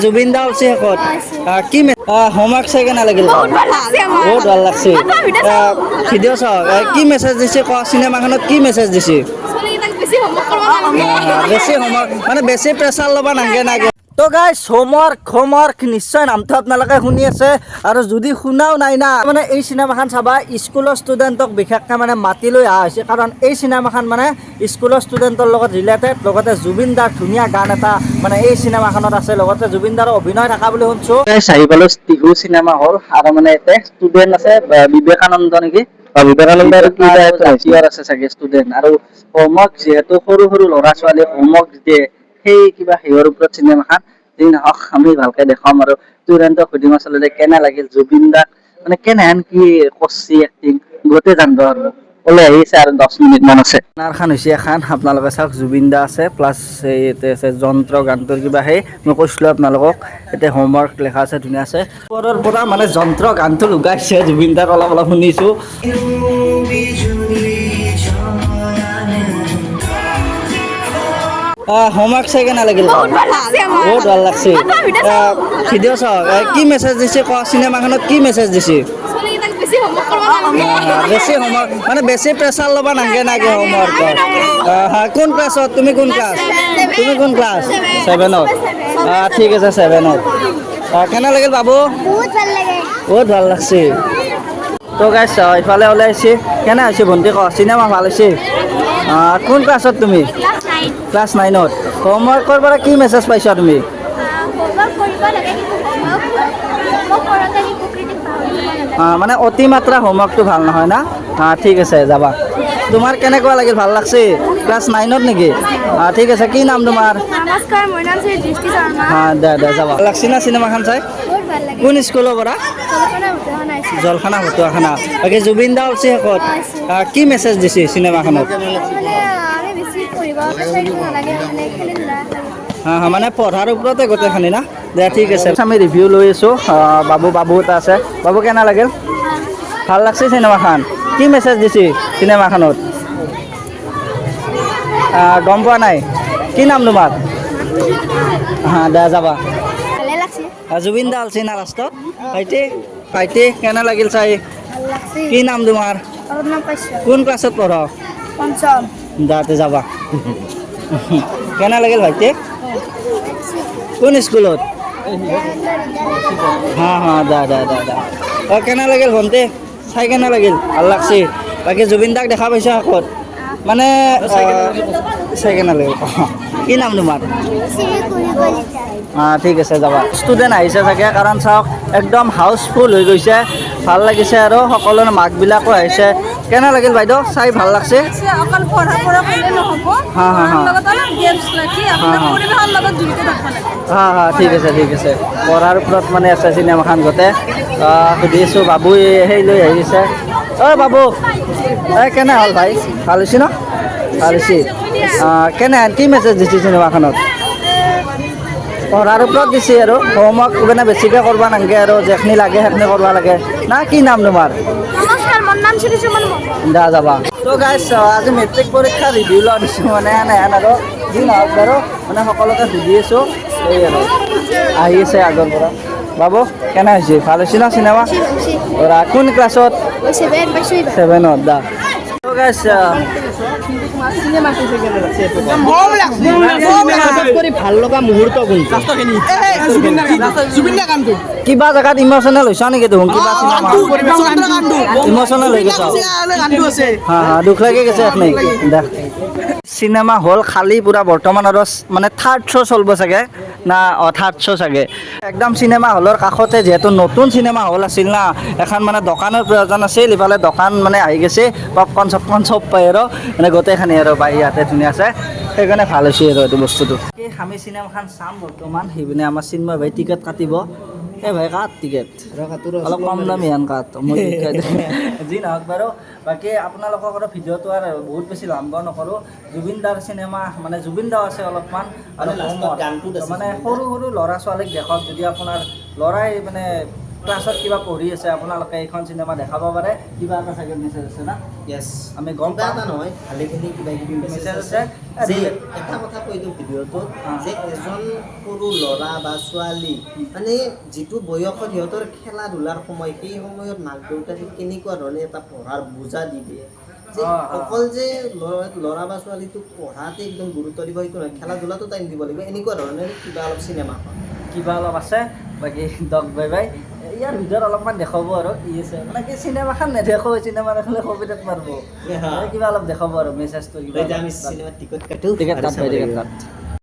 জুবিন দা হৈছে শেষত কি হোমৱৰ্ক চাই কেনে লাগিল? বহুত ভাল লাগছে। ভিডিঅ' চাওক কি মেছেজ দিছে কোৱা, চিনেমাখনত কি মেছেজ দিছে? বেছি হোমৱৰ্ক মানে বেছি প্ৰেছাৰ ল'ব নালাগে নাগে। তো গাইজ হোমৱৰ্ক নিশ্চয় নামটো আপোনালোকে শুনি আছে আৰু যদি শুনাও নাই না মানে এই চিনেমাখন চাবা স্কুলৰ ষ্টুডেণ্টক বিশেষকৈ মানে মাতি লৈ অহা হৈছে, কাৰণ এই চিনেমাখন মানে স্কুলৰ ষ্টুডেণ্টৰ লগত ৰিলেটেড, লগতে জুবিন দাৰ ধুনীয়া গান এটা মানে এই চিনেমাখনত আছে, লগতে জুবিন দাৰৰ অভিনয় থকা বুলি শুনছো। চাৰি পালো টিহু চিনেমা হল আৰু মানে ইয়াতে ষ্টুডেণ্ট আছে বিবেকানন্দ নেকি, বিবেকানন্দ আছে চাগে ষ্টুডেণ্ট আৰু হোমৱৰ্ক যিহেতু সৰু সৰু ল'ৰা ছোৱালী হোমৱৰ্ক দিয়ে সেই কিবা হেৰিৰ ওপৰত চিনেমাখন যি নহওক আমি ভালকে দেখাম আৰু ষ্টুডেণ্টক সুধিম আচলতে কেনে লাগিল জুবিন দাক মানে কেনেহেন কি কৰছি এক্টিং গোটেই জানব আৰু ওলাই আহিছে আৰু 10 মিনিট মান আছে। খান হৈছে এখন আপোনালোকে চাওক জুবিন দা আছে প্লাছ ইয়াতে আছে যন্ত্ৰ গানটোৰ কিবা সেই মই কৈছিলো আপোনালোকক এতিয়া হোমৱৰ্ক লেখা আছে ধুনীয়া আছে ওপৰৰ পৰা মানে যন্ত্ৰ গানটো লগাইছে জুবিন দাৰ অলপ অলপ শুনিছো। হোমৱৰ্ক চাই কেনে লাগিল? বহুত ভাল লাগছে। ভিডিঅ' চাওক কি মেছেজ দিছে কোৱা, চিনেমাখনত কি মেছেজ দিছে? বেছি হোমৱৰ্ক মানে বেছি প্ৰেছাৰ ল'ব নালাগে নাগে হোমৱৰ্কত। কোন ক্লাছত তুমি, কোন ক্লাছ? তুমি কোন ক্লাছ? 7ত। ঠিক আছে 7ত। কেনে লাগিল বাবু? বহুত ভাল লাগছে। তো গাইছ ইফালে ওলাইছে কেনে হৈছে ভণ্টি ক চিনেমা ভাল হৈছে? কোন ক্লাছত তুমি? ক্লাছ 9ত। হোমৱৰ্কৰ পৰা কি মেছেজ পাইছা তুমি? মানে অতিমাত্ৰা হোমৱৰ্কটো ভাল নহয় না? ঠিক আছে যাবা। তোমাৰ কেনেকুৱা লাগিল? ভাল লাগছে? ক্লাছ 9ত নেকি? ঠিক আছে। কি নাম তোমাৰ? নমস্কাৰ, মোৰ নাম শ্ৰী দৃষ্টি শৰ্মা। দে যাবা। লাগছি না চিনেমাখন চাই? কোন স্কুলৰ পৰা? জলখানা ভতুৱাখানা। বাকী জুবিন দা হৈছে শেষত কি মেছেজ দিছে চিনেমাখনত? মানে পঢ়াৰ ওপৰতে গোটেইখিনি না? দে ঠিক আছে। আমি ৰিভিউ লৈ আছোঁ। বাবু এটা আছে। বাবু কেনে লাগিল? ভাল লাগছে চিনেমাখন? কি মেছেজ দিছে চিনেমাখনত? গম পোৱা নাই। কি নাম তোমাৰ? দে যাবা। জুবিন দা আছে না লাষ্টত? ভাইটি কেনে লাগিল চাই? কি নাম তোমাৰ? কোন ক্লাছত পঢ়? পঞ্চম। দাতে যাবা। কেনে লাগিল ভাইটি? কোন স্কুলত? দে কেনে লাগিল ভণ্টি চাই কেনে লাগিল? ভাল লাগছে। বাকী জুবিন দাক দেখা পাইছা শেষত? মানে চাই কেনে লাগিল? কি নাম তোমাৰ? ঠিক আছে যাবা। ষ্টুডেণ্ট আহিছে চাগে কাৰণ চাওক একদম হাউচফুল হৈ গৈছে, ভাল লাগিছে আৰু সকলোৰে মাকবিলাকো আহিছে। কেনে লাগিল বাইদেউ চাই? ভাল লাগছে? ঠিক আছে। পঢ়াৰ ওপৰত মানে আছে চিনেমাখন গোটেই। সুধি আছোঁ বাবু সেই লৈ আহিছে। বাবু কেনে হ'ল ভাই? ভাল হৈছে ন? ভাল হৈছে। কেনে কি মেছেজ দিছে চিনেমাখনত? পঢ়াৰ ওপৰত দিছে আৰু হোমৱৰ্ক মানে বেছিকৈ কৰিব নালাগে আৰু যিখিনি লাগে সেইখিনি কৰিব লাগে না? কি নাম তোমাৰ? দা যাবা। তো গাইছ আজি মেট্ৰিক পৰীক্ষা ৰিভিউ লোৱা দিছোঁ মানে এনেহেন আৰু যি নহওক বাৰু মানে সকলোকে সুধি আছোঁ এই আৰু আহি আছে আগৰ পৰা। বাবু কেনে হৈছে? ভাল হৈছে ন চিনেমা? কোন ক্লাছত? 7ত। দা তো গাইছ ভাল লগা মুহূৰ্ত কিবা জেগাত ইম'চনেল হৈছা নেকি? দেখোন কিবা ইম'চনেল হৈ গৈছা? দুখ লাগি গৈছে এখনি দেখ। চিনেমা হল খালী পুৰা বৰ্তমান আৰু মানে থাৰ্ড শ্ব' চলিব চাগে না? থাৰ্ড শ্ব' চাগে। একদম চিনেমা হলৰ কাষতে যিহেতু নতুন চিনেমা হল আছিল না, এখন মানে দোকানৰ প্ৰয়োজন আছিল। ইফালে দোকান মানে আহি গৈছে, পপকৰ্ণ চপকৰ্ণ চব পায় আৰু মানে গোটেইখিনি আৰু বাই ইয়াতে ধুনীয়া আছে, সেইকাৰণে ভাল হৈছে আৰু এইটো বস্তুটো। আমি চিনেমাখন চাম বৰ্তমান। সেইপিনে আমাৰ চিন্ময় ভাই টিকেট কাটিব। ভাই কাট টিকেট অলপ কম দামী হেন কাট মই যি নহওক বাৰু। বাকী আপোনালোকক আৰু ভিডিঅ'টো আৰু বহুত বেছি লম্ব নকৰোঁ। জুবিন দাৰ চিনেমা মানে জুবিন দাও আছে অলপমান আৰু মানে সৰু সৰু ল'ৰা ছোৱালীক দেখক, যদি আপোনাৰ ল'ৰাই মানে ক্লাছত কিবা পঢ়ি আছে আপোনালোকে এইখন চিনেমা দেখাব পাৰে। কিবা এটা চাগে মেছেজ আছে না? Yes. আমি গম কিবা পাওঁ। এটা নহয় ভালেখিনি কিবা কিবি মেছেজ Message আছে আছে। যে এটা কথা কৈ দিওঁ ভিডিঅ'টোত যে এজন সৰু ল'ৰা বা ছোৱালী মানে যিটো বয়সত সিহঁতৰ খেলা ধূলাৰ সময় সেই সময়ত মাক দেউতাকে কেনেকুৱা ধৰণে এটা পঢ়াৰ বোজা দি দিয়ে যে অকল যে ল'ৰা বা ছোৱালীটোক পঢ়াতে একদম গুৰুত্ব দিব সেইটো নহয় খেলা ধূলাটো টাইম দিব লাগিব এনেকুৱা ধৰণে কিবা অলপ চিনেমাখন কিবা অলপ আছে বাকী ডগ বাই বাই ইয়াৰ ভিতৰত অলপমান দেখাব আৰু ই আছে মানে কি চিনেমাখন নেদেখো চিনেমা দেখিলে কবিতাত মাৰিব কিবা অলপ দেখাব আৰু মেছেজটো কিবা এতিয়া আমি চিনেমাত টিকট কাটো টিকেট আৰু কাট চাব ভাই টিকেট লাগিব। কাট